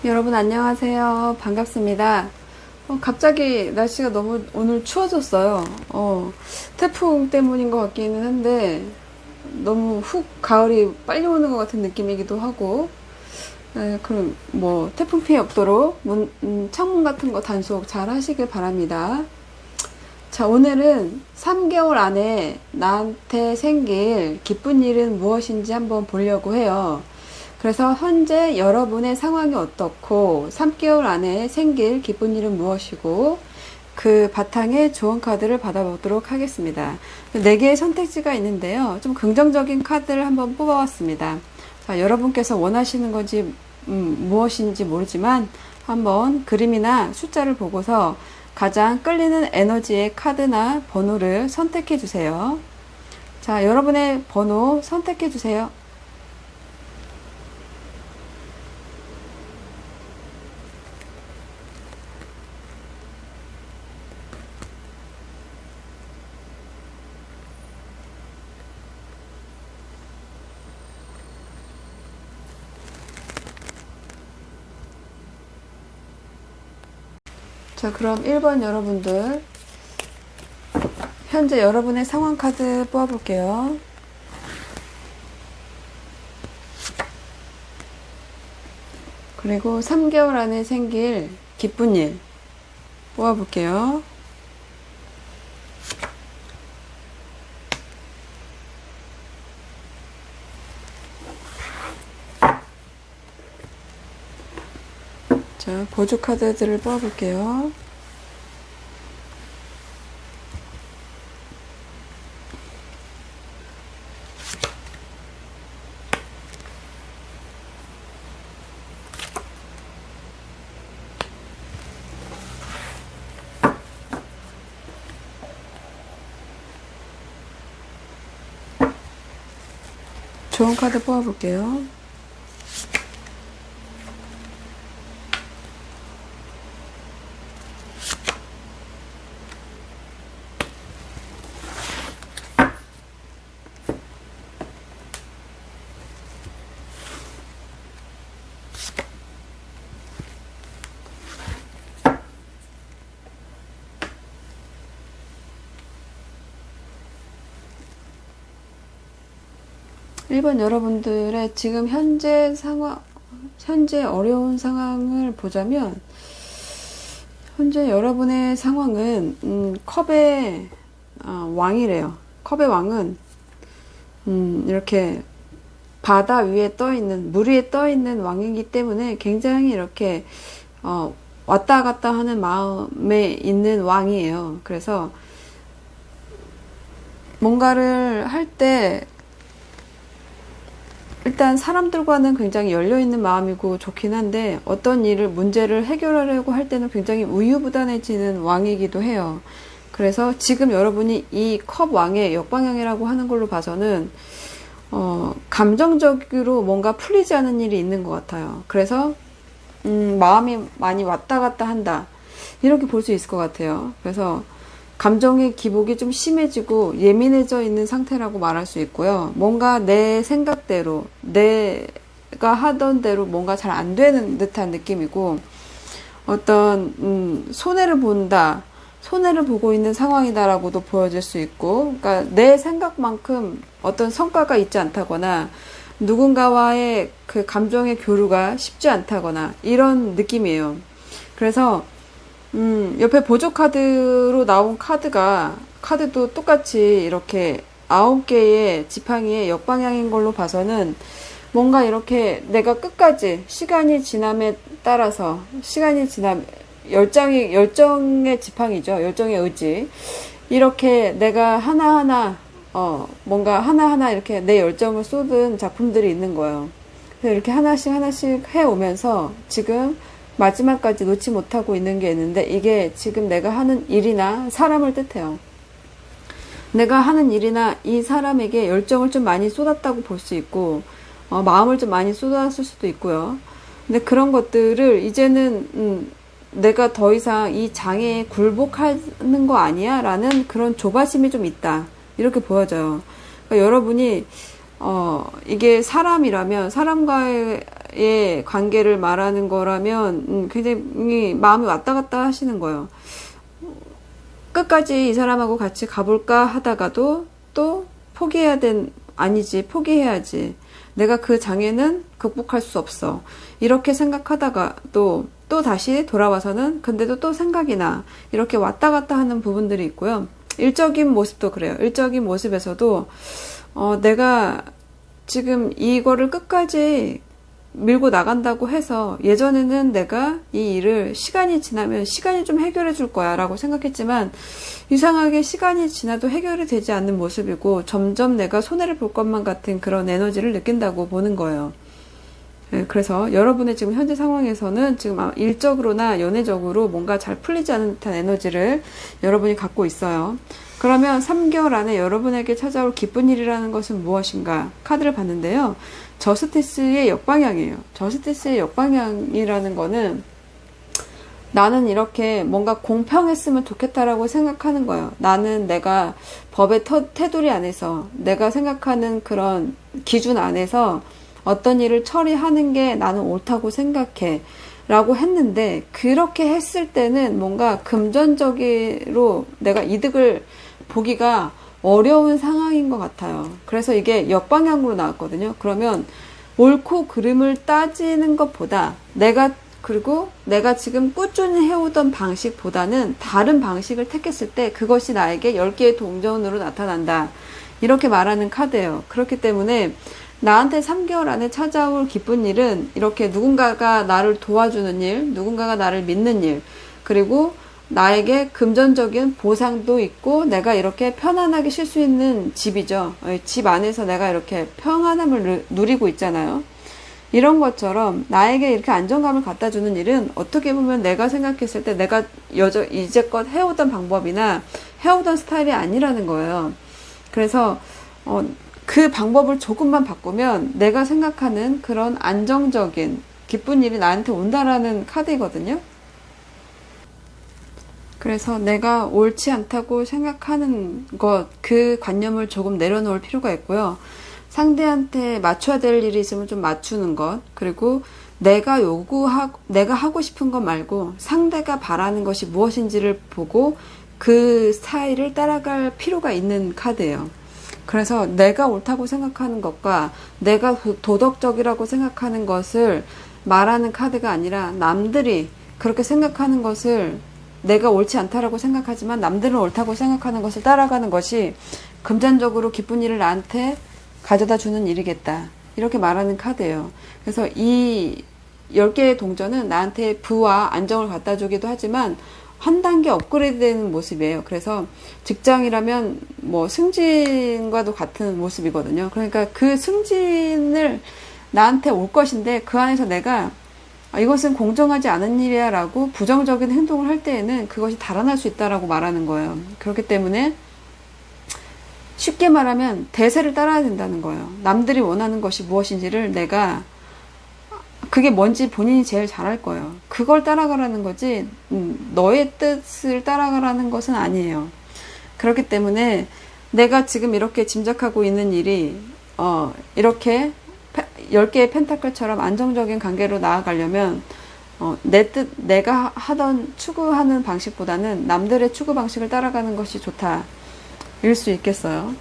여러분 안녕하세요. 반갑습니다. 갑자기 날씨가 너무 오늘 추워졌어요. 태풍 때문인 것 같기는 한데 너무 훅 가을이 빨리 오는 것 같은 느낌이기도 하고. 그럼 뭐 태풍 피해 없도록 창문 같은 거 단속 잘 하시길 바랍니다. 자, 오늘은 3개월 안에 나한테 생길 기쁜 일은 무엇인지 한번 보려고 해요. 그래서 현재 여러분의 상황이 어떻고 3개월 안에 생길 기쁜 일은 무엇이고 그 바탕에 좋은 카드를 받아보도록 하겠습니다. 4개의 선택지가 있는데요. 좀 긍정적인 카드를 한번 뽑아왔습니다. 자, 여러분께서 원하시는 건지 무엇인지 모르지만 한번 그림이나 숫자를 보고서 가장 끌리는 에너지의 카드나 번호를 선택해 주세요. 자, 여러분의 번호 선택해 주세요. 자, 그럼 1번 여러분들 현재 여러분의 상황 카드 뽑아볼게요. 그리고 3개월 안에 생길 기쁜 일 뽑아볼게요. 자, 보조 카드들을 뽑아볼게요. 좋은 카드 뽑아볼게요. 일본 여러분들의 지금 현재 어려운 상황을 보자면, 현재 여러분의 상황은, 컵의 왕이래요. 컵의 왕은, 이렇게 바다 위에 물 위에 떠 있는 왕이기 때문에 굉장히 이렇게, 왔다 갔다 하는 마음에 있는 왕이에요. 그래서, 뭔가를 할 때, 일단 사람들과는 굉장히 열려있는 마음이고 좋긴 한데 어떤 문제를 해결하려고 할 때는 굉장히 우유부단해지는 왕이기도 해요. 그래서 지금 여러분이 이 컵 왕의 역방향이라고 하는 걸로 봐서는 감정적으로 뭔가 풀리지 않은 일이 있는 것 같아요. 그래서 마음이 많이 왔다 갔다 한다, 이렇게 볼 수 있을 것 같아요. 그래서 감정의 기복이 좀 심해지고 예민해져 있는 상태라고 말할 수 있고요. 뭔가 내 생각대로, 내가 하던 대로 뭔가 잘 안 되는 듯한 느낌이고, 어떤 손해를 보고 있는 상황이다라고도 보여질 수 있고, 그러니까 내 생각만큼 어떤 성과가 있지 않다거나 누군가와의 그 감정의 교류가 쉽지 않다거나 이런 느낌이에요. 그래서 옆에 보조 카드로 나온 카드도 똑같이 이렇게 9개의 지팡이의 역방향인 걸로 봐서는 뭔가 이렇게 내가 끝까지 열정의 지팡이죠. 열정의 의지. 이렇게 내가 뭔가 하나하나 이렇게 내 열정을 쏟은 작품들이 있는 거예요. 그래서 이렇게 하나씩 해오면서 지금 마지막까지 놓지 못하고 있는 게 있는데, 이게 지금 내가 하는 일이나 사람을 뜻해요. 내가 하는 일이나 이 사람에게 열정을 좀 많이 쏟았다고 볼 수 있고, 마음을 좀 많이 쏟았을 수도 있고요. 근데 그런 것들을 이제는 내가 더 이상 이 장애에 굴복하는 거 아니야? 라는 그런 조바심이 좀 있다, 이렇게 보여져요. 그러니까 여러분이 이게 사람이라면 사람과의 남자와의 관계를 말하는 거라면 굉장히 마음이 왔다 갔다 하시는 거예요. 끝까지 이 사람하고 같이 가볼까 하다가도 또 아니지, 포기해야지. 내가 그 장애는 극복할 수 없어. 이렇게 생각하다가도 또 다시 돌아와서는 근데도 또 생각이 나. 이렇게 왔다 갔다 하는 부분들이 있고요. 일적인 모습도 그래요. 일적인 모습에서도 내가 지금 이거를 끝까지 밀고 나간다고 해서 예전에는 내가 이 일을 시간이 지나면 시간이 좀 해결해 줄 거야 라고 생각했지만 이상하게 시간이 지나도 해결이 되지 않는 모습이고 점점 내가 손해를 볼 것만 같은 그런 에너지를 느낀다고 보는 거예요. 네, 그래서 여러분의 지금 현재 상황에서는 지금 일적으로나 연애적으로 뭔가 잘 풀리지 않은 듯한 에너지를 여러분이 갖고 있어요. 그러면 3개월 안에 여러분에게 찾아올 기쁜 일이라는 것은 무엇인가? 카드를 봤는데요. 저스티스의 역방향이에요. 저스티스의 역방향이라는 거는 나는 이렇게 뭔가 공평했으면 좋겠다라고 생각하는 거예요. 나는 내가 법의 테두리 안에서 내가 생각하는 그런 기준 안에서 어떤 일을 처리하는 게 나는 옳다고 생각해 라고 했는데 그렇게 했을 때는 뭔가 금전적으로 내가 이득을 보기가 어려운 상황인 것 같아요. 그래서 이게 역방향으로 나왔거든요. 그러면 옳고 그름을 따지는 것보다 그리고 내가 지금 꾸준히 해오던 방식보다는 다른 방식을 택했을 때 그것이 나에게 10개의 동전으로 나타난다. 이렇게 말하는 카드예요. 그렇기 때문에 나한테 3개월 안에 찾아올 기쁜 일은 이렇게 누군가가 나를 도와주는 일, 누군가가 나를 믿는 일, 그리고 나에게 금전적인 보상도 있고 내가 이렇게 편안하게 쉴 수 있는 집이죠. 집 안에서 내가 이렇게 평안함을 누리고 있잖아요. 이런 것처럼 나에게 이렇게 안정감을 갖다 주는 일은 어떻게 보면 내가 생각했을 때 내가 이제껏 해오던 방법이나 해오던 스타일이 아니라는 거예요. 그래서 그 방법을 조금만 바꾸면 내가 생각하는 그런 안정적인 기쁜 일이 나한테 온다라는 카드이거든요. 그래서 내가 옳지 않다고 생각하는 그 관념을 조금 내려놓을 필요가 있고요. 상대한테 맞춰야 될 일이 있으면 좀 맞추는 것, 그리고 내가 하고 싶은 것 말고 상대가 바라는 것이 무엇인지를 보고 그 스타일을 따라갈 필요가 있는 카드예요. 그래서 내가 옳다고 생각하는 것과 내가 도덕적이라고 생각하는 것을 말하는 카드가 아니라 남들이 그렇게 생각하는 것을 내가 옳지 않다라고 생각하지만 남들은 옳다고 생각하는 것을 따라가는 것이 금전적으로 기쁜 일을 나한테 가져다 주는 일이겠다. 이렇게 말하는 카드예요. 그래서 이 10개의 동전은 나한테 부와 안정을 갖다 주기도 하지만 한 단계 업그레이드 되는 모습이에요. 그래서 직장이라면 뭐 승진과도 같은 모습이거든요. 그러니까 그 승진을 나한테 올 것인데 그 안에서 내가 이것은 공정하지 않은 일이야 라고 부정적인 행동을 할 때에는 그것이 달아날 수 있다라고 말하는 거예요. 그렇기 때문에 쉽게 말하면 대세를 따라야 된다는 거예요. 남들이 원하는 것이 무엇인지를 내가 그게 뭔지 본인이 제일 잘할 거예요. 그걸 따라가라는 거지 너의 뜻을 따라가라는 것은 아니에요. 그렇기 때문에 내가 지금 이렇게 짐작하고 있는 일이 이렇게 10개의 펜타클처럼 안정적인 관계로 나아가려면 내가 추구하는 방식보다는 남들의 추구 방식을 따라가는 것이 좋다 일 수 있겠어요.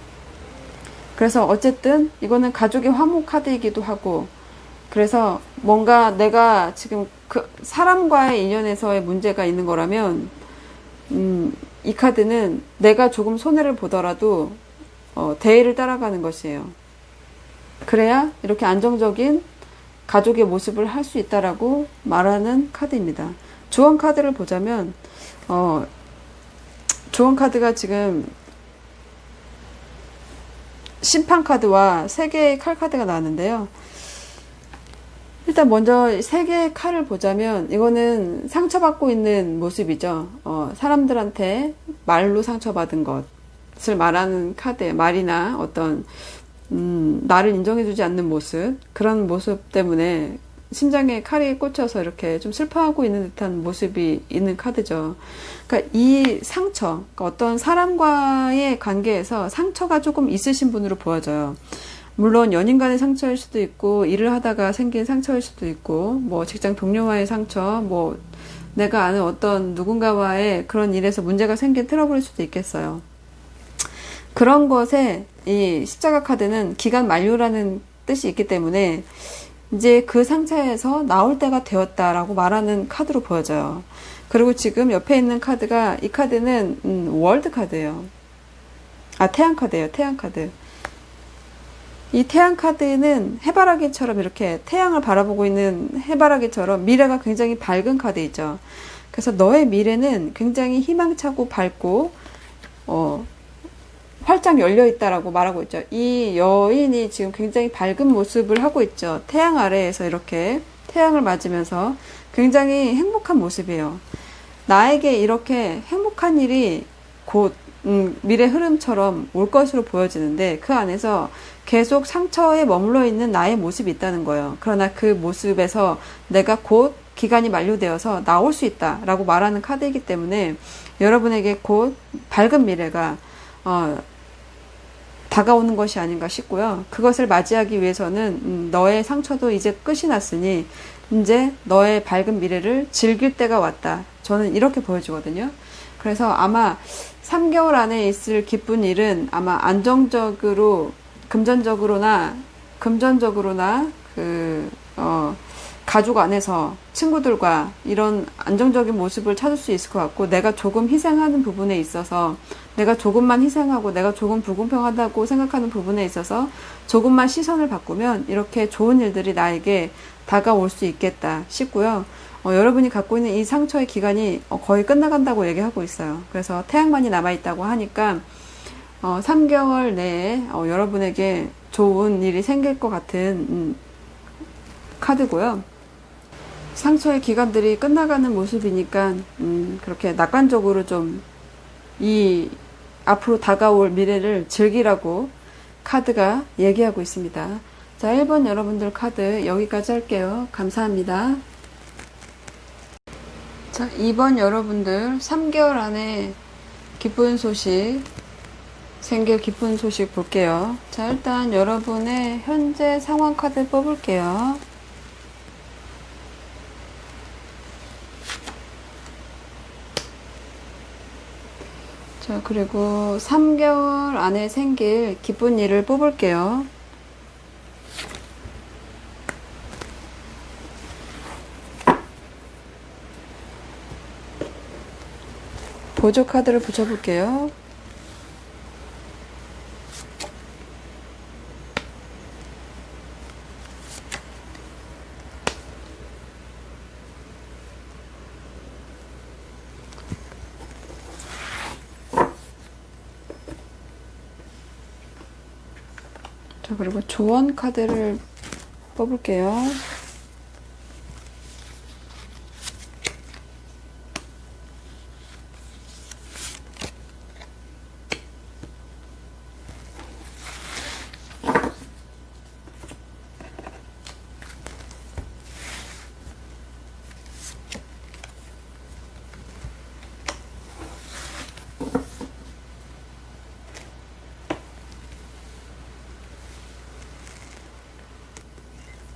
그래서 어쨌든 이거는 가족의 화목 카드이기도 하고, 그래서 뭔가 내가 지금 그 사람과의 인연에서의 문제가 있는 거라면 이 카드는 내가 조금 손해를 보더라도 대의를 따라가는 것이에요. 그래야 이렇게 안정적인 가족의 모습을 할 수 있다라고 말하는 카드입니다. 조언 카드를 보자면 조언 카드가 지금 심판 카드와 3개의 칼 카드가 나왔는데요. 일단 먼저 3개의 칼을 보자면 이거는 상처받고 있는 모습이죠. 사람들한테 말로 상처받은 것을 말하는 카드예요. 말이나 어떤 나를 인정해주지 않는 모습, 그런 모습 때문에 심장에 칼이 꽂혀서 이렇게 좀 슬퍼하고 있는 듯한 모습이 있는 카드죠. 그러니까 이 상처, 그러니까 어떤 사람과의 관계에서 상처가 조금 있으신 분으로 보여져요. 물론 연인 간의 상처일 수도 있고, 일을 하다가 생긴 상처일 수도 있고, 뭐 직장 동료와의 상처, 뭐 내가 아는 어떤 누군가와의 그런 일에서 문제가 생긴 트러블일 수도 있겠어요. 그런 것에 이 십자가 카드는 기간 만료라는 뜻이 있기 때문에 이제 그 상처에서 나올 때가 되었다라고 말하는 카드로 보여져요. 그리고 지금 옆에 있는 카드가, 이 카드는 월드 카드예요. 아, 태양 카드예요. 태양 카드. 이 태양 카드는 해바라기처럼, 이렇게 태양을 바라보고 있는 해바라기처럼 미래가 굉장히 밝은 카드이죠. 그래서 너의 미래는 굉장히 희망차고 밝고 활짝 열려 있다라고 말하고 있죠. 이 여인이 지금 굉장히 밝은 모습을 하고 있죠. 태양 아래에서 이렇게 태양을 맞으면서 굉장히 행복한 모습이에요. 나에게 이렇게 행복한 일이 곧 미래 흐름처럼 올 것으로 보여지는데, 그 안에서 계속 상처에 머물러 있는 나의 모습이 있다는 거예요. 그러나 그 모습에서 내가 곧 기간이 만료되어서 나올 수 있다라고 말하는 카드이기 때문에 여러분에게 곧 밝은 미래가 다가오는 것이 아닌가 싶고요. 그것을 맞이하기 위해서는 너의 상처도 이제 끝이 났으니 이제 너의 밝은 미래를 즐길 때가 왔다. 저는 이렇게 보여지거든요. 그래서 아마 3개월 안에 있을 기쁜 일은 아마 안정적으로, 금전적으로나 가족 안에서 친구들과 이런 안정적인 모습을 찾을 수 있을 것 같고, 내가 조금 희생하는 부분에 있어서, 내가 조금만 희생하고 내가 조금 불공평하다고 생각하는 부분에 있어서 조금만 시선을 바꾸면 이렇게 좋은 일들이 나에게 다가올 수 있겠다 싶고요. 여러분이 갖고 있는 이 상처의 기간이 거의 끝나간다고 얘기하고 있어요. 그래서 태양만이 남아있다고 하니까 3개월 내에 여러분에게 좋은 일이 생길 것 같은 카드고요. 상처의 기간들이 끝나가는 모습이니까 그렇게 낙관적으로 좀 이 앞으로 다가올 미래를 즐기라고 카드가 얘기하고 있습니다. 자, 1번 여러분들 카드 여기까지 할게요. 감사합니다. 자, 2번 여러분들 3개월 안에 기쁜 소식, 생길 기쁜 소식 볼게요. 자, 일단 여러분의 현재 상황 카드 뽑을게요. 자, 그리고 3개월 안에 생길 기쁜 일을 뽑을게요. 보조 카드를 붙여볼게요. 자, 그리고 조언 카드를 뽑을게요.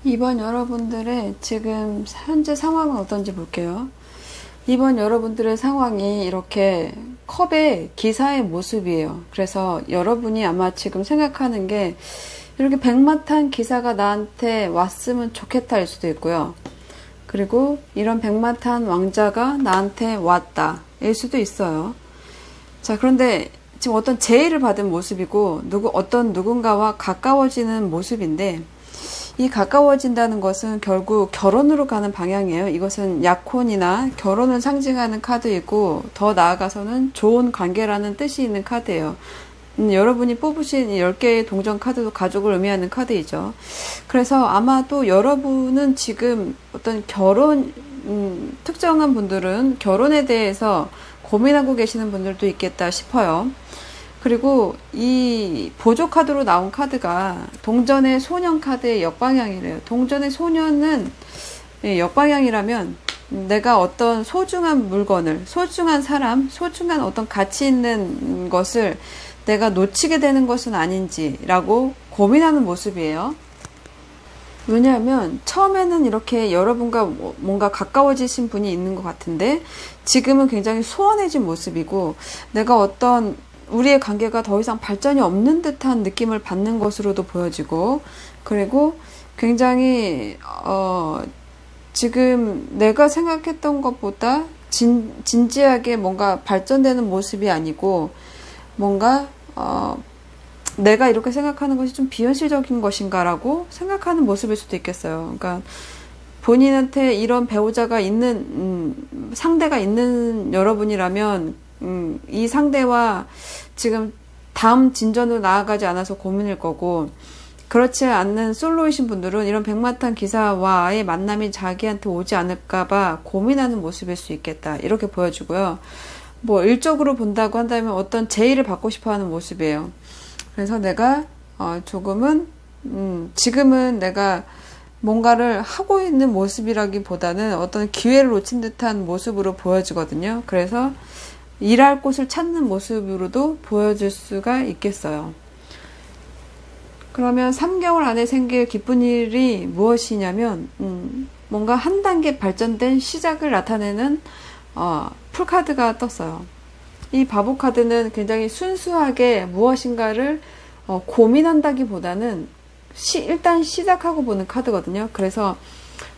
이번 여러분들의 지금 현재 상황은 어떤지 볼게요. 이번 여러분들의 상황이 이렇게 컵의 기사의 모습이에요. 그래서 여러분이 아마 지금 생각하는 게 이렇게 백마탄 기사가 나한테 왔으면 좋겠다일 수도 있고요. 그리고 이런 백마탄 왕자가 나한테 왔다 일 수도 있어요. 자, 그런데 지금 어떤 제의를 받은 모습이고 어떤 누군가와 가까워지는 모습인데, 이 가까워진다는 것은 결국 결혼으로 가는 방향이에요. 이것은 약혼이나 결혼을 상징하는 카드이고, 더 나아가서는 좋은 관계라는 뜻이 있는 카드예요. 여러분이 뽑으신 10개의 동전 카드도 가족을 의미하는 카드이죠. 그래서 아마도 여러분은 지금 어떤 특정한 분들은 결혼에 대해서 고민하고 계시는 분들도 있겠다 싶어요. 그리고 이 보조 카드로 나온 카드가 동전의 소년 카드의 역방향이래요. 동전의 소년은 역방향이라면 내가 어떤 소중한 물건을, 소중한 사람, 소중한 어떤 가치 있는 것을 내가 놓치게 되는 것은 아닌지라고 고민하는 모습이에요. 왜냐하면 처음에는 이렇게 여러분과 뭔가 가까워지신 분이 있는 것 같은데 지금은 굉장히 소원해진 모습이고 내가 어떤 우리의 관계가 더 이상 발전이 없는 듯한 느낌을 받는 것으로도 보여지고 그리고 굉장히 지금 내가 생각했던 것보다 진지하게 뭔가 발전되는 모습이 아니고 뭔가 내가 이렇게 생각하는 것이 좀 비현실적인 것인가라고 생각하는 모습일 수도 있겠어요. 그러니까 본인한테 이런 배우자가 있는 상대가 있는 여러분이라면 이 상대와 지금 다음 진전으로 나아가지 않아서 고민일 거고 그렇지 않는 솔로이신 분들은 이런 백마탄 기사와의 만남이 자기한테 오지 않을까봐 고민하는 모습일 수 있겠다. 이렇게 보여주고요. 뭐 일적으로 본다고 한다면 어떤 제의를 받고 싶어하는 모습이에요. 그래서 내가 조금은 지금은 내가 뭔가를 하고 있는 모습이라기보다는 어떤 기회를 놓친 듯한 모습으로 보여지거든요. 그래서 일할 곳을 찾는 모습으로도 보여줄 수가 있겠어요. 그러면 3개월 안에 생길 기쁜 일이 무엇이냐면 뭔가 한 단계 발전된 시작을 나타내는 풀카드가 떴어요. 이 바보 카드는 굉장히 순수하게 무엇인가를 고민한다기보다는 일단 시작하고 보는 카드거든요. 그래서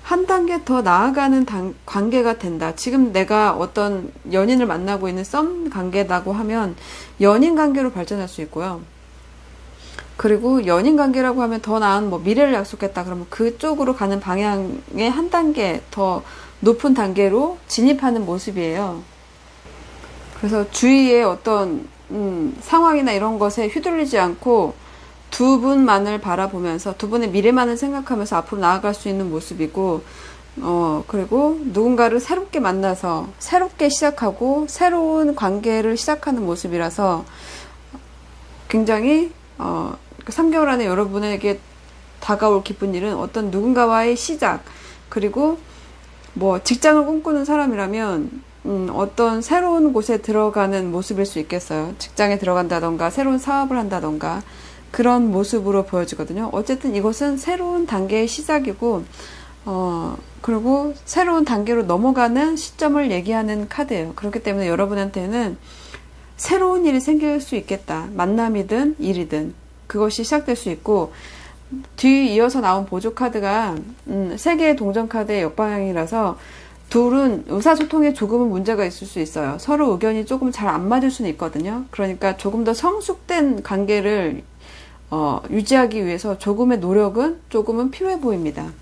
한 단계 더 나아가는 관계가 된다. 지금 내가 어떤 연인을 만나고 있는 썸 관계라고 하면 연인 관계로 발전할 수 있고요. 그리고 연인 관계라고 하면 더 나은 뭐 미래를 약속했다. 그러면 그쪽으로 가는 방향의 한 단계 더 높은 단계로 진입하는 모습이에요. 그래서 주위에 어떤 상황이나 이런 것에 휘둘리지 않고 두 분만을 바라보면서 두 분의 미래만을 생각하면서 앞으로 나아갈 수 있는 모습이고 그리고 누군가를 새롭게 만나서 새롭게 시작하고 새로운 관계를 시작하는 모습이라서 굉장히 3개월 안에 여러분에게 다가올 기쁜 일은 어떤 누군가와의 시작 그리고 뭐 직장을 꿈꾸는 사람이라면 어떤 새로운 곳에 들어가는 모습일 수 있겠어요. 직장에 들어간다던가 새로운 사업을 한다던가 그런 모습으로 보여지거든요. 어쨌든 이것은 새로운 단계의 시작이고 그리고 새로운 단계로 넘어가는 시점을 얘기하는 카드예요. 그렇기 때문에 여러분한테는 새로운 일이 생길 수 있겠다. 만남이든 일이든 그것이 시작될 수 있고 뒤 이어서 나온 보조 카드가 3개의 동전 카드의 역방향이라서 둘은 의사소통에 조금은 문제가 있을 수 있어요. 서로 의견이 조금 잘 안 맞을 수는 있거든요. 그러니까 조금 더 성숙된 관계를 유지하기 위해서 조금의 노력은 조금은 필요해 보입니다.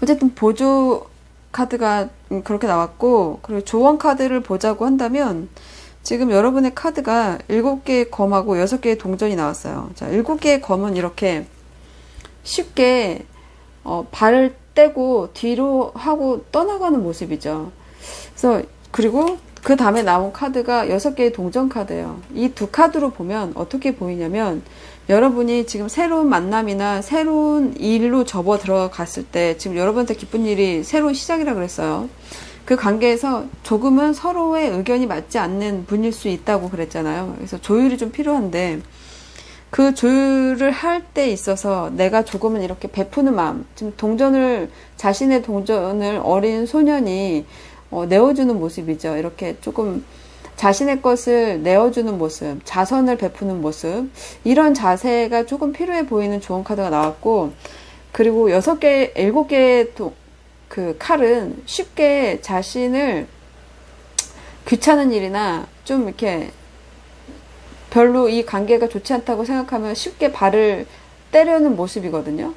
어쨌든 보조 카드가 그렇게 나왔고 그리고 조언 카드를 보자고 한다면 지금 여러분의 카드가 7개의 검하고 6개의 동전이 나왔어요. 자, 7개의 검은 이렇게 쉽게 발을 떼고 뒤로 하고 떠나가는 모습이죠. 그래서 그리고 그 다음에 나온 카드가 6개의 동전 카드예요. 이 두 카드로 보면 어떻게 보이냐면 여러분이 지금 새로운 만남이나 새로운 일로 접어 들어갔을 때 지금 여러분한테 기쁜 일이 새로운 시작이라 그랬어요. 그 관계에서 조금은 서로의 의견이 맞지 않는 분일 수 있다고 그랬잖아요. 그래서 조율이 좀 필요한데 그 조율을 할 때 있어서 내가 조금은 이렇게 베푸는 마음, 지금 자신의 동전을 어린 소년이 내어주는 모습이죠. 이렇게 조금 자신의 것을 내어주는 모습, 자선을 베푸는 모습, 이런 자세가 조금 필요해 보이는 좋은 카드가 나왔고, 그리고 7개의 그 칼은 쉽게 자신을 귀찮은 일이나 좀 이렇게 별로 이 관계가 좋지 않다고 생각하면 쉽게 발을 때려는 모습이거든요.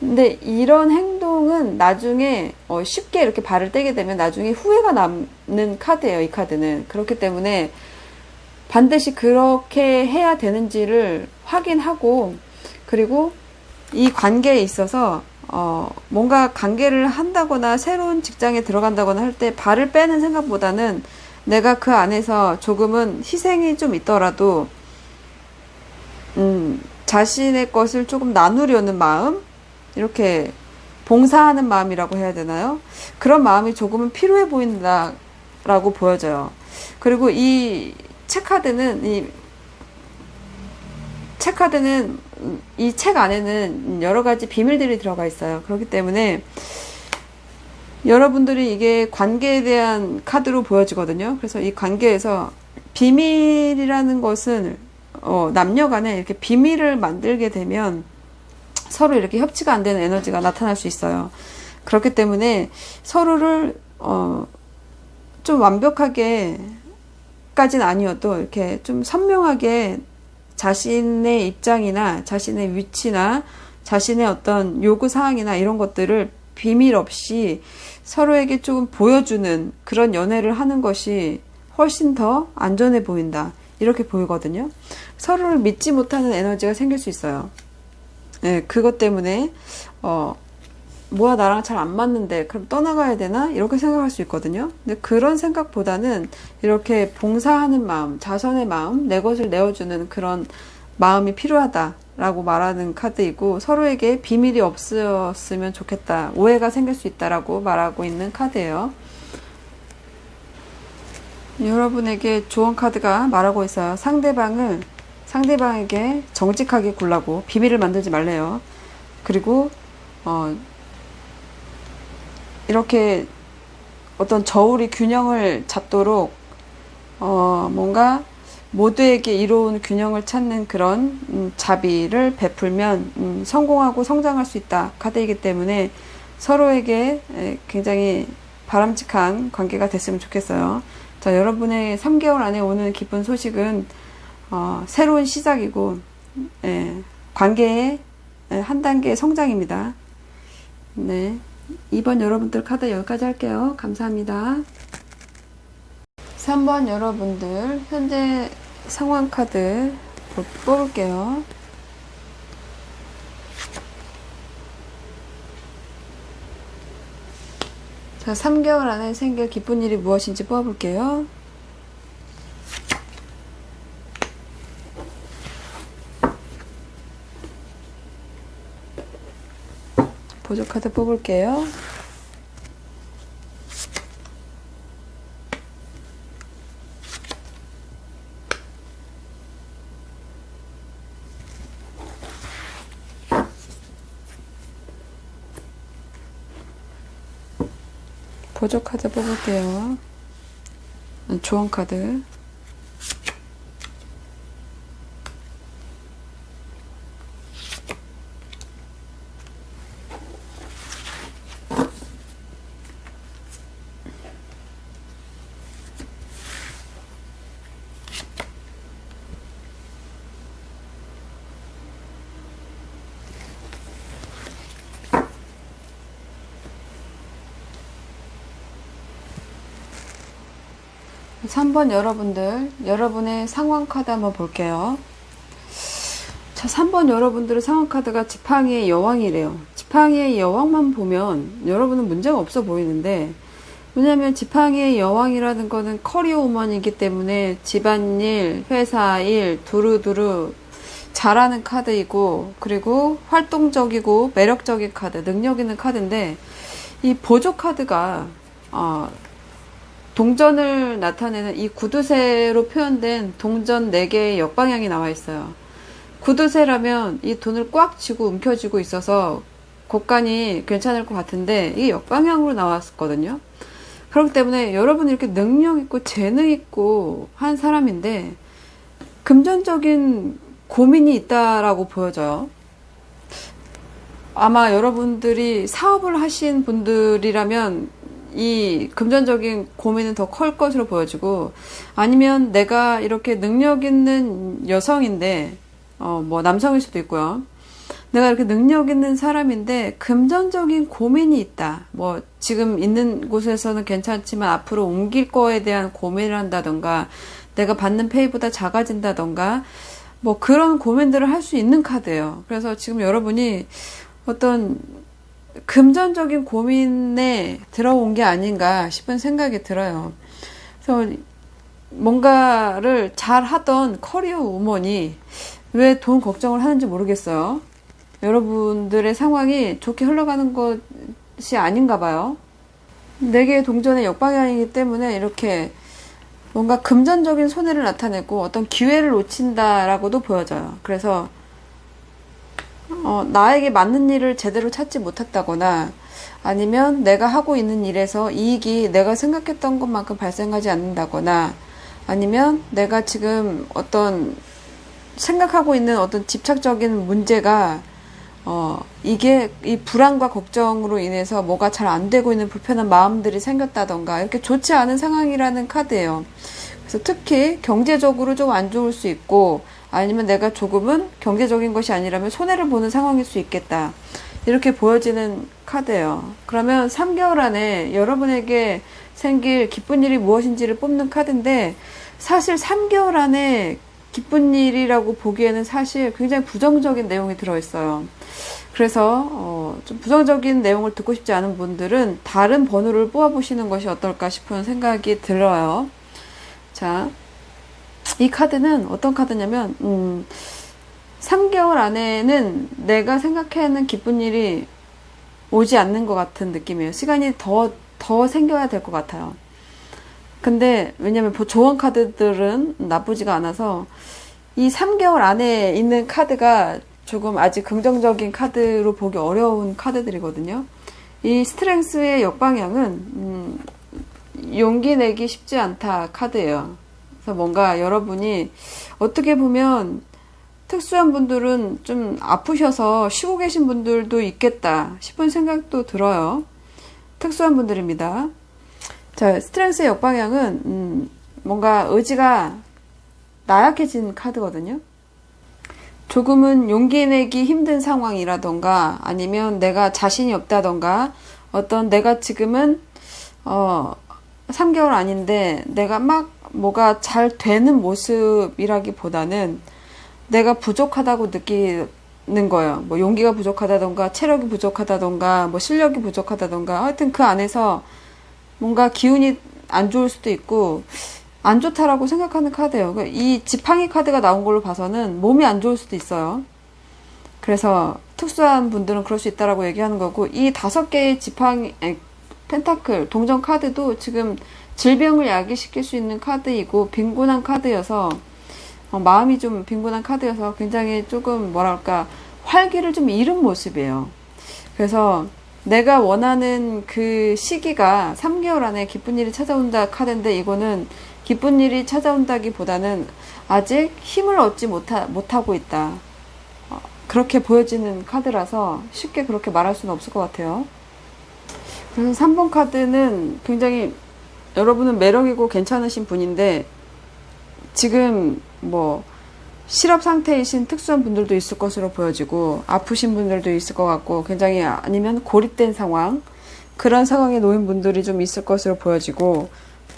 근데 이런 행동은 나중에 쉽게 이렇게 발을 떼게 되면 나중에 후회가 남는 카드예요. 이 카드는. 그렇기 때문에 반드시 그렇게 해야 되는지를 확인하고 그리고 이 관계에 있어서 뭔가 관계를 한다거나 새로운 직장에 들어간다거나 할 때 발을 빼는 생각보다는 내가 그 안에서 조금은 희생이 좀 있더라도 자신의 것을 조금 나누려는 마음, 이렇게 봉사하는 마음이라고 해야 되나요? 그런 마음이 조금은 필요해 보인다라고 보여져요. 그리고 이 책카드는 체카드는 이 책 안에는 여러 가지 비밀들이 들어가 있어요. 그렇기 때문에 여러분들이 이게 관계에 대한 카드로 보여지거든요. 그래서 이 관계에서 비밀이라는 것은 남녀 간에 이렇게 비밀을 만들게 되면 서로 이렇게 협치가 안 되는 에너지가 나타날 수 있어요. 그렇기 때문에 서로를 좀 완벽하게 까지는 아니어도 이렇게 좀 선명하게 자신의 입장이나 자신의 위치나 자신의 어떤 요구 사항이나 이런 것들을 비밀 없이 서로에게 조금 보여주는 그런 연애를 하는 것이 훨씬 더 안전해 보인다. 이렇게 보이거든요. 서로를 믿지 못하는 에너지가 생길 수 있어요. 네, 그것 때문에 뭐야 나랑 잘 안 맞는데 그럼 떠나가야 되나? 이렇게 생각할 수 있거든요. 근데 그런 생각보다는 이렇게 봉사하는 마음, 자선의 마음, 내 것을 내어주는 그런 마음이 필요하다라고 말하는 카드이고 서로에게 비밀이 없었으면 좋겠다. 오해가 생길 수 있다라고 말하고 있는 카드예요. 여러분에게 조언 카드가 말하고 있어요. 상대방에게 정직하게 굴라고 비밀을 만들지 말래요. 그리고 이렇게 어떤 저울이 균형을 잡도록 뭔가 모두에게 이로운 균형을 찾는 그런 자비를 베풀면 성공하고 성장할 수 있다 카드이기 때문에 서로에게 굉장히 바람직한 관계가 됐으면 좋겠어요. 자, 여러분의 3개월 안에 오는 기쁜 소식은 새로운 시작이고 관계의 한 단계의 성장입니다. 네, 이번 여러분들 카드 여기까지 할게요. 감사합니다. 3번 여러분들 현재 상황 카드 뽑을게요. 자, 3개월 안에 생길 기쁜 일이 무엇인지 뽑아볼게요. 보조 카드 뽑을게요. 보조 카드 뽑을게요. 조언 카드. 삼 번 여러분들, 여러분의 상황 카드 한번 볼게요. 자, 3번 여러분들의 상황 카드가 지팡이의 여왕이래요. 지팡이의 여왕만 보면 여러분은 문제가 없어 보이는데, 왜냐면 지팡이의 여왕이라는 거는 커리어 우먼이기 때문에 집안일, 회사일, 두루두루 잘하는 카드이고, 그리고 활동적이고 매력적인 카드, 능력 있는 카드인데, 이 보조 카드가 동전을 나타내는 이 구두쇠로 표현된 동전 4개의 역방향이 나와 있어요. 구두쇠라면 이 돈을 꽉 쥐고 움켜쥐고 있어서 곳간이 괜찮을 것 같은데 이게 역방향으로 나왔거든요. 그렇기 때문에 여러분이 이렇게 능력 있고 재능 있고 한 사람인데 금전적인 고민이 있다라고 보여져요. 아마 여러분들이 사업을 하신 분들이라면 이 금전적인 고민은 더 클 것으로 보여지고, 아니면 내가 이렇게 능력 있는 여성인데 뭐 남성일 수도 있고요. 내가 이렇게 능력 있는 사람인데 금전적인 고민이 있다. 뭐 지금 있는 곳에서는 괜찮지만 앞으로 옮길 거에 대한 고민을 한다던가, 내가 받는 페이보다 작아진다던가, 뭐 그런 고민들을 할 수 있는 카드예요. 그래서 지금 여러분이 어떤 금전적인 고민에 들어온 게 아닌가 싶은 생각이 들어요. 그래서 뭔가를 잘 하던 커리어 우먼이 왜 돈 걱정을 하는지 모르겠어요. 여러분들의 상황이 좋게 흘러가는 것이 아닌가 봐요. 4개의 동전의 역방향이기 때문에 이렇게 뭔가 금전적인 손해를 나타내고 어떤 기회를 놓친다라고도 보여져요. 그래서 나에게 맞는 일을 제대로 찾지 못했다거나 아니면 내가 하고 있는 일에서 이익이 내가 생각했던 것만큼 발생하지 않는다거나 아니면 내가 지금 어떤 생각하고 있는 어떤 집착적인 문제가 이게 이 불안과 걱정으로 인해서 뭐가 잘 안 되고 있는 불편한 마음들이 생겼다던가 이렇게 좋지 않은 상황이라는 카드예요. 그래서 특히 경제적으로 좀 안 좋을 수 있고 아니면 내가 조금은 경제적인 것이 아니라면 손해를 보는 상황일 수 있겠다. 이렇게 보여지는 카드예요. 그러면 3개월 안에 여러분에게 생길 기쁜 일이 무엇인지를 뽑는 카드인데 사실 3개월 안에 기쁜 일이라고 보기에는 사실 굉장히 부정적인 내용이 들어있어요. 그래서 좀 부정적인 내용을 듣고 싶지 않은 분들은 다른 번호를 뽑아보시는 것이 어떨까 싶은 생각이 들어요. 자, 이 카드는 어떤 카드냐면 3개월 안에는 내가 생각하는 기쁜 일이 오지 않는 것 같은 느낌이에요. 시간이 더 생겨야 될 것 같아요. 근데 왜냐면 조언 카드들은 나쁘지가 않아서 이 3개월 안에 있는 카드가 조금 아직 긍정적인 카드로 보기 어려운 카드들이거든요. 이 스트렝스의 역방향은 용기 내기 쉽지 않다 카드예요. 그래서 뭔가 여러분이 어떻게 보면 특수한 분들은 좀 아프셔서 쉬고 계신 분들도 있겠다 싶은 생각도 들어요. 특수한 분들입니다. 자, 스트렝스의 역방향은 뭔가 의지가 나약해진 카드거든요. 조금은 용기 내기 힘든 상황이라던가 아니면 내가 자신이 없다던가 어떤 내가 지금은 3개월 아닌데 내가 막 뭐가 잘 되는 모습이라기보다는 내가 부족하다고 느끼는 거예요. 뭐 용기가 부족하다던가 체력이 부족하다던가 뭐 실력이 부족하다던가 하여튼 그 안에서 뭔가 기운이 안 좋을 수도 있고 안 좋다라고 생각하는 카드예요. 이 지팡이 카드가 나온 걸로 봐서는 몸이 안 좋을 수도 있어요. 그래서 특수한 분들은 그럴 수 있다라고 얘기하는 거고 이 5개의 펜타클 동전 카드도 지금 질병을 야기시킬 수 있는 카드이고 빈곤한 카드여서 마음이 좀 빈곤한 카드여서 굉장히 조금 뭐랄까 활기를 좀 잃은 모습이에요. 그래서 내가 원하는 그 시기가 3개월 안에 기쁜 일이 찾아온다 카드인데 이거는 기쁜 일이 찾아온다기보다는 아직 힘을 얻지 못하고 있다. 그렇게 보여지는 카드라서 쉽게 그렇게 말할 수는 없을 것 같아요. 그래서 3번 카드는 굉장히 여러분은 매력이고 괜찮으신 분인데 지금 뭐 실업 상태이신 특수한 분들도 있을 것으로 보여지고 아프신 분들도 있을 것 같고 굉장히 아니면 고립된 상황 그런 상황에 놓인 분들이 좀 있을 것으로 보여지고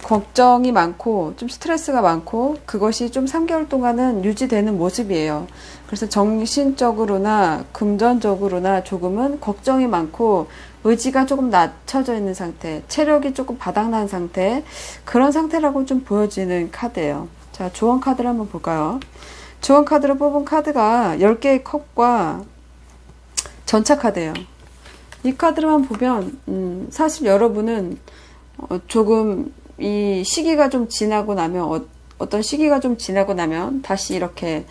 걱정이 많고 좀 스트레스가 많고 그것이 좀 3개월 동안은 유지되는 모습이에요. 그래서 정신적으로나 금전적으로나 조금은 걱정이 많고 의지가 조금 낮춰져 있는 상태, 체력이 조금 바닥난 상태 그런 상태라고 좀 보여지는 카드예요. 자, 조언 카드를 한번 볼까요? 조언 카드로 뽑은 카드가 10개의 컵과 전차 카드예요. 이 카드로만 보면 사실 여러분은 조금 이 시기가 좀 지나고 나면 어떤 시기가 좀 지나고 나면 다시 이렇게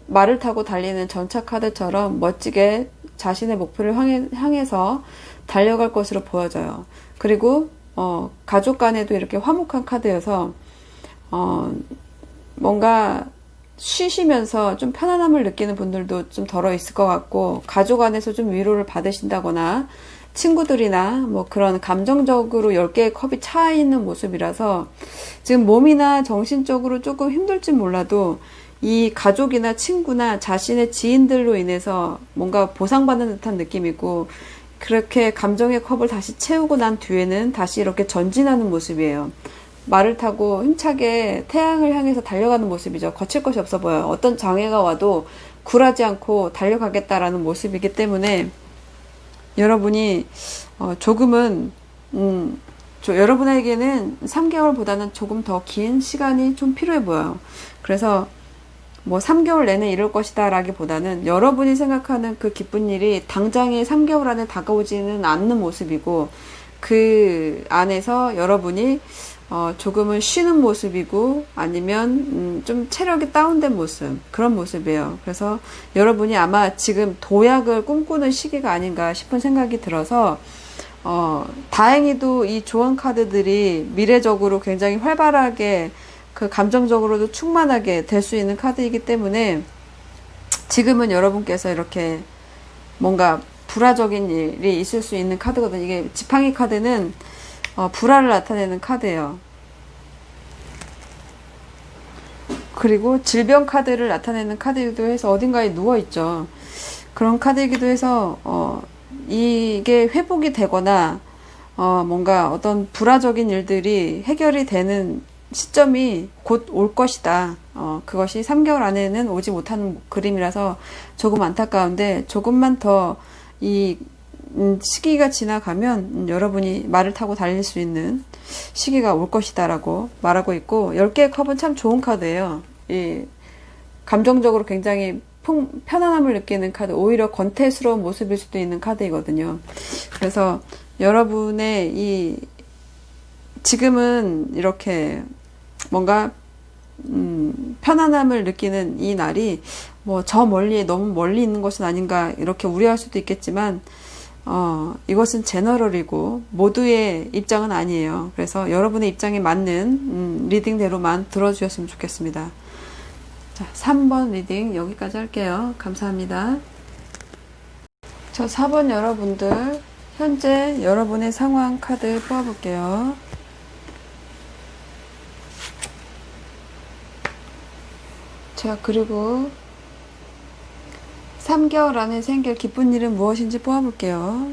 말을 타고 달리는 전차 카드처럼 멋지게 자신의 목표를 향해서 달려갈 것으로 보여져요. 그리고 가족 간에도 이렇게 화목한 카드여서 뭔가 쉬시면서 좀 편안함을 느끼는 분들도 좀 덜어 있을 것 같고 가족 안에서 좀 위로를 받으신다거나 친구들이나 뭐 그런 감정적으로 10개의 컵이 차 있는 모습이라서 지금 몸이나 정신적으로 조금 힘들진 몰라도 이 가족이나 친구나 자신의 지인들로 인해서 뭔가 보상받는 듯한 느낌이고 그렇게 감정의 컵을 다시 채우고 난 뒤에는 다시 이렇게 전진하는 모습이에요. 말을 타고 힘차게 태양을 향해서 달려가는 모습이죠. 거칠 것이 없어 보여요. 어떤 장애가 와도 굴하지 않고 달려가겠다라는 모습이기 때문에 여러분이 조금은 여러분에게는 3개월보다는 조금 더 긴 시간이 좀 필요해 보여요. 그래서 뭐 3개월 내내 이룰 것이다 라기보다는 여러분이 생각하는 그 기쁜 일이 당장에 3개월 안에 다가오지는 않는 모습이고 그 안에서 여러분이 조금은 쉬는 모습이고 아니면 좀 체력이 다운된 모습, 그런 모습이에요. 그래서 여러분이 아마 지금 도약을 꿈꾸는 시기가 아닌가 싶은 생각이 들어서 다행히도 이 조언 카드들이 미래적으로 굉장히 활발하게 그 감정적으로도 충만하게 될 수 있는 카드이기 때문에 지금은 여러분께서 이렇게 뭔가 불화적인 일이 있을 수 있는 카드거든요. 이게 지팡이 카드는 불화를 나타내는 카드예요. 그리고 질병 카드를 나타내는 카드이기도 해서 어딘가에 누워있죠. 그런 카드이기도 해서 이게 회복이 되거나 뭔가 어떤 불화적인 일들이 해결이 되는 시점이 곧 올 것이다. 그것이 3개월 안에는 오지 못하는 그림이라서 조금 안타까운데 조금만 더 이 시기가 지나가면 여러분이 말을 타고 달릴 수 있는 시기가 올 것이다 라고 말하고 있고 10개의 컵은 참 좋은 카드예요. 이 감정적으로 굉장히 편안함을 느끼는 카드, 오히려 권태스러운 모습일 수도 있는 카드이거든요. 그래서 여러분의 이 지금은 이렇게 뭔가 편안함을 느끼는 이 날이 뭐 저 멀리 너무 멀리 있는 것은 아닌가 이렇게 우려할 수도 있겠지만 이것은 제너럴이고 모두의 입장은 아니에요. 그래서 여러분의 입장에 맞는 리딩대로만 들어주셨으면 좋겠습니다. 자, 3번 리딩 여기까지 할게요. 감사합니다. 저 4번 여러분들 현재 여러분의 상황 카드 뽑아볼게요. 자, 그리고 3개월 안에 생길 기쁜 일은 무엇인지 뽑아볼게요.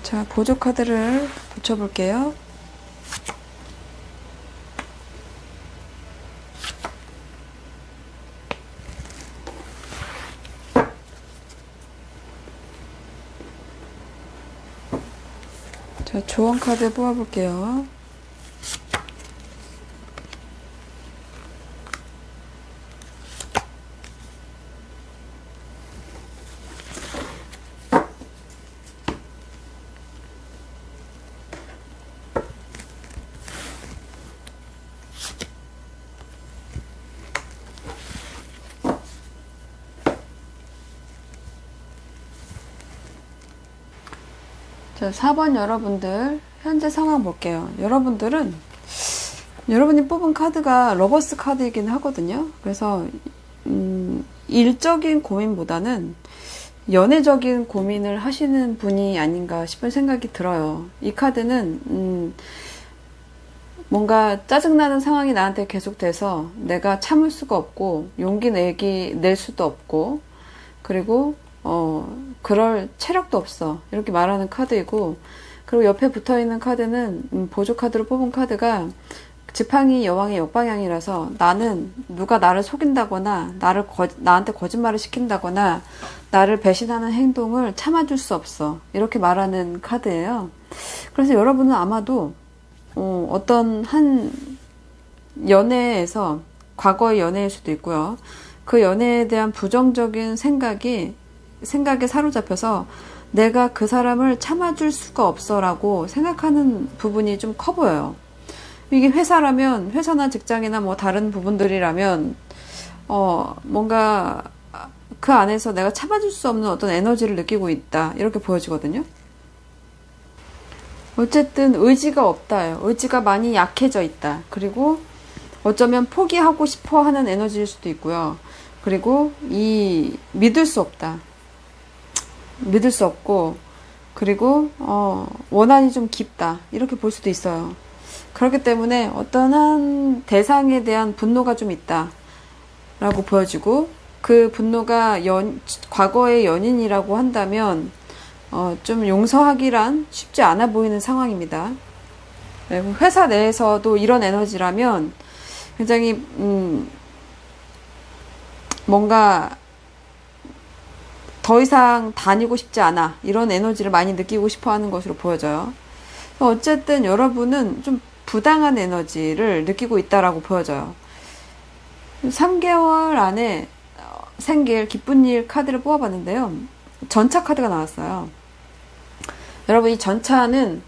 자, 보조 카드를 붙여볼게요. 자, 조언 카드 뽑아볼게요. 자, 4번 여러분들 현재 상황 볼게요. 여러분들은 여러분이 뽑은 카드가 러버스 카드이긴 하거든요. 그래서 일적인 고민보다는 연애적인 고민을 하시는 분이 아닌가 싶은 생각이 들어요. 이 카드는 뭔가 짜증나는 상황이 나한테 계속돼서 내가 참을 수가 없고 용기 낼 수도 없고 그리고 그럴 체력도 없어 이렇게 말하는 카드이고 그리고 옆에 붙어있는 카드는 보조 카드로 뽑은 카드가 지팡이 여왕의 역방향이라서 나는 누가 나를 속인다거나 나한테 거짓말을 시킨다거나 나를 배신하는 행동을 참아줄 수 없어 이렇게 말하는 카드예요. 그래서 여러분은 아마도 어떤 한 연애에서 과거의 연애일 수도 있고요. 그 연애에 대한 부정적인 생각에 사로잡혀서 내가 그 사람을 참아줄 수가 없어 라고 생각하는 부분이 좀 커 보여요. 이게 회사라면 회사나 직장이나 뭐 다른 부분들이라면 뭔가 그 안에서 내가 참아줄 수 없는 어떤 에너지를 느끼고 있다 이렇게 보여지거든요. 어쨌든 의지가 없다요. 의지가 많이 약해져 있다. 그리고 어쩌면 포기하고 싶어 하는 에너지일 수도 있고요. 그리고 믿을 수 없다. 믿을 수 없고 그리고 원한이 좀 깊다 이렇게 볼 수도 있어요. 그렇기 때문에 어떤 한 대상에 대한 분노가 좀 있다 라고 보여지고 그 분노가 과거의 연인이라고 한다면 좀 용서하기란 쉽지 않아 보이는 상황입니다. 회사 내에서도 이런 에너지라면 굉장히 뭔가 더 이상 다니고 싶지 않아 이런 에너지를 많이 느끼고 싶어 하는 것으로 보여져요. 어쨌든 여러분은 좀 부당한 에너지를 느끼고 있다라고 보여져요. 3개월 안에 생길 기쁜 일 카드를 뽑아봤는데요. 전차 카드가 나왔어요. 여러분, 이 전차는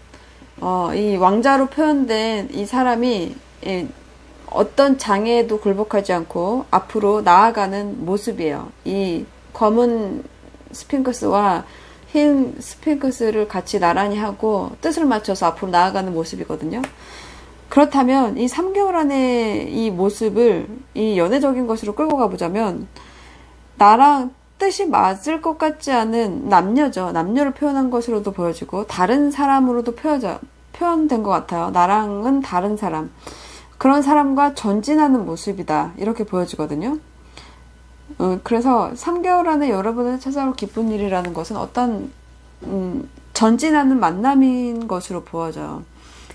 이 왕자로 표현된 이 사람이 어떤 장애에도 굴복하지 않고 앞으로 나아가는 모습이에요. 이 검은 스핑크스와 흰 스핑크스를 같이 나란히 하고 뜻을 맞춰서 앞으로 나아가는 모습이거든요. 그렇다면 이 3개월 안에 이 모습을 이 연애적인 것으로 끌고 가보자면 나랑 뜻이 맞을 것 같지 않은 남녀죠. 남녀를 표현한 것으로도 보여지고 다른 사람으로도 표현된 것 같아요. 나랑은 다른 사람. 그런 사람과 전진하는 모습이다. 이렇게 보여지거든요. 그래서 3개월 안에 여러분을 찾아올 기쁜 일이라는 것은 어떤 전진하는 만남인 것으로 보여져요.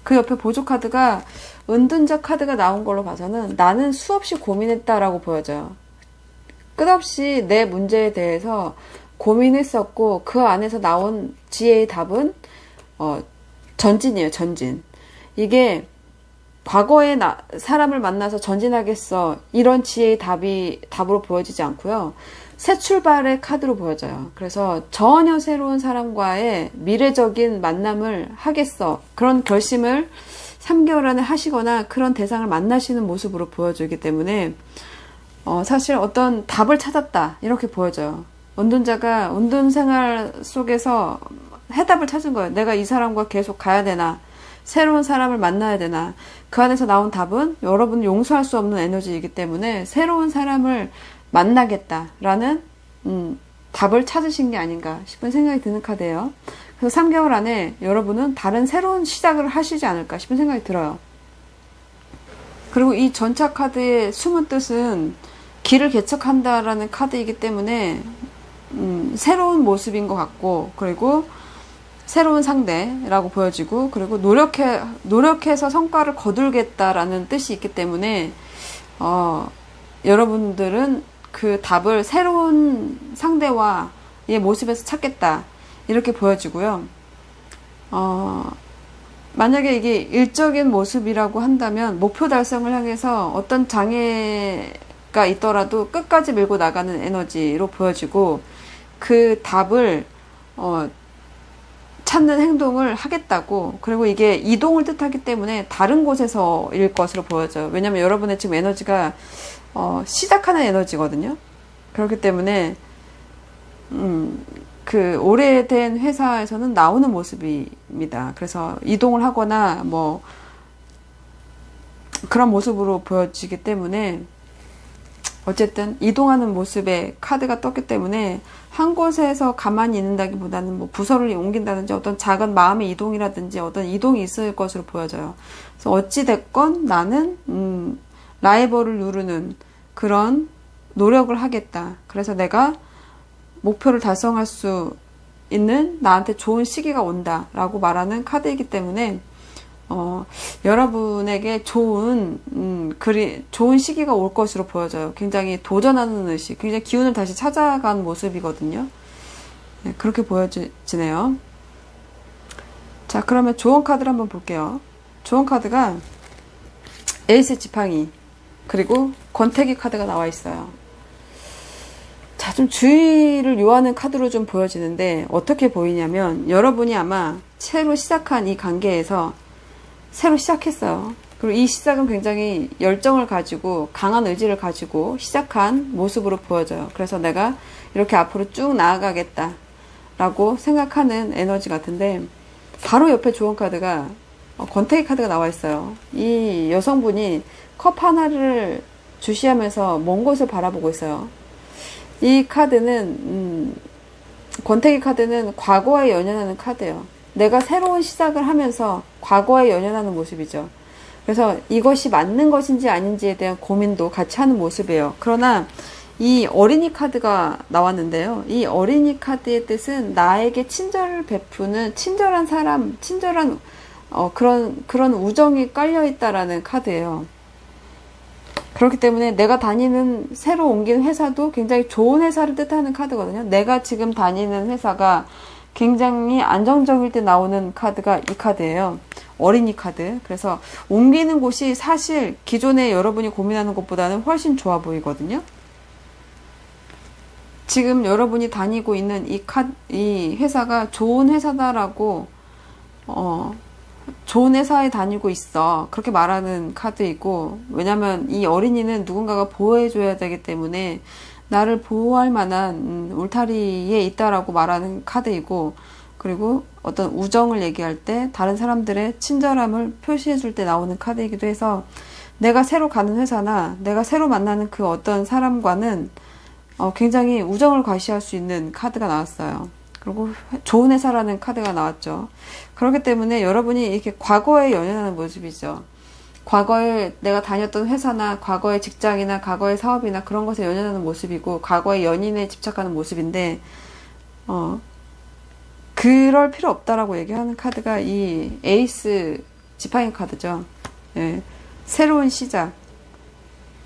그 옆에 보조 카드가 은둔자 카드가 나온 걸로 봐서는 나는 수없이 고민했다라고 보여져요. 끝없이 내 문제에 대해서 고민했었고 그 안에서 나온 지혜의 답은 전진이에요. 전진. 이게 과거에 사람을 만나서 전진하겠어 이런 지혜의 답으로 보여지지 않고요. 새 출발의 카드로 보여져요. 그래서 전혀 새로운 사람과의 미래적인 만남을 하겠어 그런 결심을 3개월 안에 하시거나 그런 대상을 만나시는 모습으로 보여지기 때문에 사실 어떤 답을 찾았다 이렇게 보여져요. 은둔자가 은둔 생활 속에서 해답을 찾은 거예요. 내가 이 사람과 계속 가야 되나, 새로운 사람을 만나야 되나. 그 안에서 나온 답은 여러분은 용서할 수 없는 에너지이기 때문에 새로운 사람을 만나겠다라는 답을 찾으신 게 아닌가 싶은 생각이 드는 카드예요. 그래서 3개월 안에 여러분은 다른 새로운 시작을 하시지 않을까 싶은 생각이 들어요. 그리고 이 전차 카드의 숨은 뜻은 길을 개척한다라는 카드이기 때문에 새로운 모습인 것 같고, 그리고 새로운 상대라고 보여지고, 그리고 노력해서 성과를 거둘겠다라는 뜻이 있기 때문에 여러분들은 그 답을 새로운 상대와의 모습에서 찾겠다 이렇게 보여지고요. 만약에 이게 일적인 모습이라고 한다면 목표 달성을 향해서 어떤 장애가 있더라도 끝까지 밀고 나가는 에너지로 보여지고, 그 답을 찾는 행동을 하겠다고. 그리고 이게 이동을 뜻하기 때문에 다른 곳에서일 것으로 보여져요. 왜냐면 여러분의 지금 에너지가 시작하는 에너지거든요. 그렇기 때문에 그 오래된 회사에서는 나오는 모습입니다. 그래서 이동을 하거나 뭐 그런 모습으로 보여지기 때문에 어쨌든 이동하는 모습의 카드가 떴기 때문에 한 곳에서 가만히 있는다기보다는 뭐 부서를 옮긴다든지 어떤 작은 마음의 이동이라든지 어떤 이동이 있을 것으로 보여져요. 그래서 어찌됐건 나는 라이벌을 누르는 그런 노력을 하겠다. 그래서 내가 목표를 달성할 수 있는 나한테 좋은 시기가 온다 라고 말하는 카드이기 때문에 여러분에게 좋은 시기가 올 것으로 보여져요. 굉장히 도전하는 의식, 굉장히 기운을 다시 찾아간 모습이거든요. 네, 그렇게 보여지네요. 자, 그러면 조언 카드를 한번 볼게요. 조언 카드가 에이스 지팡이 그리고 권태기 카드가 나와 있어요. 자, 좀 주의를 요하는 카드로 좀 보여지는데 어떻게 보이냐면 여러분이 아마 새로 시작한 이 관계에서 새로 시작했어요. 그리고 이 시작은 굉장히 열정을 가지고 강한 의지를 가지고 시작한 모습으로 보여져요. 그래서 내가 이렇게 앞으로 쭉 나아가겠다 라고 생각하는 에너지 같은데, 바로 옆에 조언 카드가 권태기 카드가 나와 있어요. 이 여성분이 컵 하나를 주시하면서 먼 곳을 바라보고 있어요. 이 카드는 권태기 카드는 과거에 연연하는 카드예요. 내가 새로운 시작을 하면서 과거에 연연하는 모습이죠. 그래서 이것이 맞는 것인지 아닌지에 대한 고민도 같이 하는 모습이에요. 그러나 이 어린이 카드가 나왔는데요. 이 어린이 카드의 뜻은 나에게 친절을 베푸는 친절한 사람, 친절한 그런 우정이 깔려있다라는 카드예요. 그렇기 때문에 내가 다니는 새로 옮긴 회사도 굉장히 좋은 회사를 뜻하는 카드거든요. 내가 지금 다니는 회사가 굉장히 안정적일 때 나오는 카드가 이 카드예요. 어린이 카드. 그래서 옮기는 곳이 사실 기존에 여러분이 고민하는 것보다는 훨씬 좋아 보이거든요. 지금 여러분이 다니고 있는 이 회사가 좋은 회사다라고, 좋은 회사에 다니고 있어. 그렇게 말하는 카드이고, 왜냐면 이 어린이는 누군가가 보호해줘야 되기 때문에 나를 보호할 만한 울타리에 있다라고 말하는 카드이고, 그리고 어떤 우정을 얘기할 때 다른 사람들의 친절함을 표시해줄 때 나오는 카드이기도 해서 내가 새로 가는 회사나 내가 새로 만나는 그 어떤 사람과는 굉장히 우정을 과시할 수 있는 카드가 나왔어요. 그리고 좋은 회사라는 카드가 나왔죠. 그렇기 때문에 여러분이 이렇게 과거에 연연하는 모습이죠. 과거에 내가 다녔던 회사나 과거의 직장이나 과거의 사업이나 그런 것에 연연하는 모습이고 과거의 연인에 집착하는 모습인데 그럴 필요 없다라고 얘기하는 카드가 이 에이스 지팡이 카드죠. 예, 새로운 시작,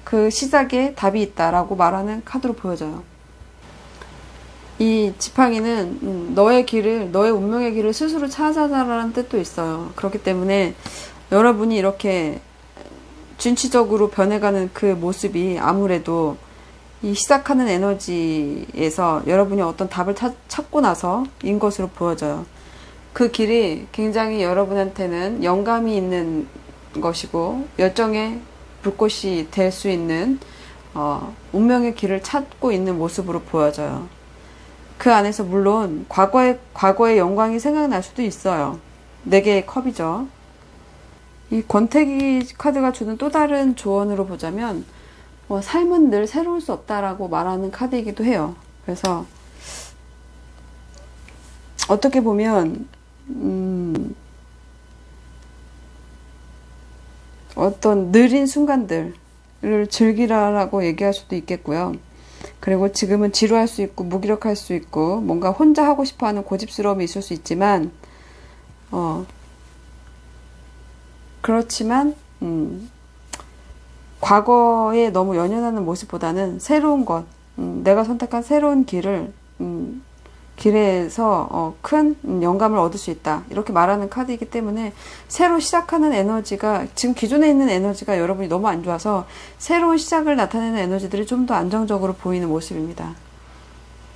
그 시작에 답이 있다라고 말하는 카드로 보여져요. 이 지팡이는 너의 길을, 너의 운명의 길을 스스로 찾아라라는 뜻도 있어요. 그렇기 때문에 여러분이 이렇게 준치적으로 변해가는 그 모습이 아무래도 이 시작하는 에너지에서 여러분이 어떤 답을 찾고 나서인 것으로 보여져요. 그 길이 굉장히 여러분한테는 영감이 있는 것이고 열정의 불꽃이 될 수 있는 운명의 길을 찾고 있는 모습으로 보여져요. 그 안에서 물론 과거의 영광이 생각날 수도 있어요. 4개의 컵이죠. 이 권태기 카드가 주는 또 다른 조언으로 보자면 삶은 늘 새로울 수 없다라고 말하는 카드이기도 해요. 그래서 어떻게 보면 어떤 느린 순간들을 즐기라라고 얘기할 수도 있겠고요. 그리고 지금은 지루할 수 있고 무기력할 수 있고 뭔가 혼자 하고 싶어하는 고집스러움이 있을 수 있지만 그렇지만 과거에 너무 연연하는 모습보다는 새로운 것, 내가 선택한 새로운 길에서 큰 영감을 얻을 수 있다. 이렇게 말하는 카드이기 때문에 새로 시작하는 에너지가, 지금 기존에 있는 에너지가 여러분이 너무 안 좋아서 새로운 시작을 나타내는 에너지들이 좀 더 안정적으로 보이는 모습입니다.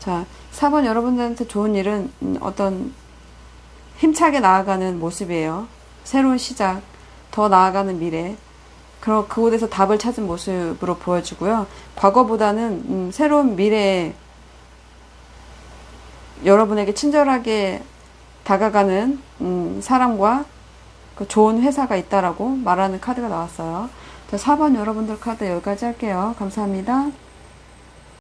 자, 4번 여러분들한테 좋은 일은 어떤 힘차게 나아가는 모습이에요. 새로운 시작, 더 나아가는 미래, 그곳에서 답을 찾은 모습으로 보여지고요. 과거보다는 새로운 미래에 여러분에게 친절하게 다가가는 사람과 그 좋은 회사가 있다라고 말하는 카드가 나왔어요. 자, 4번 여러분들 카드 여기까지 할게요. 감사합니다.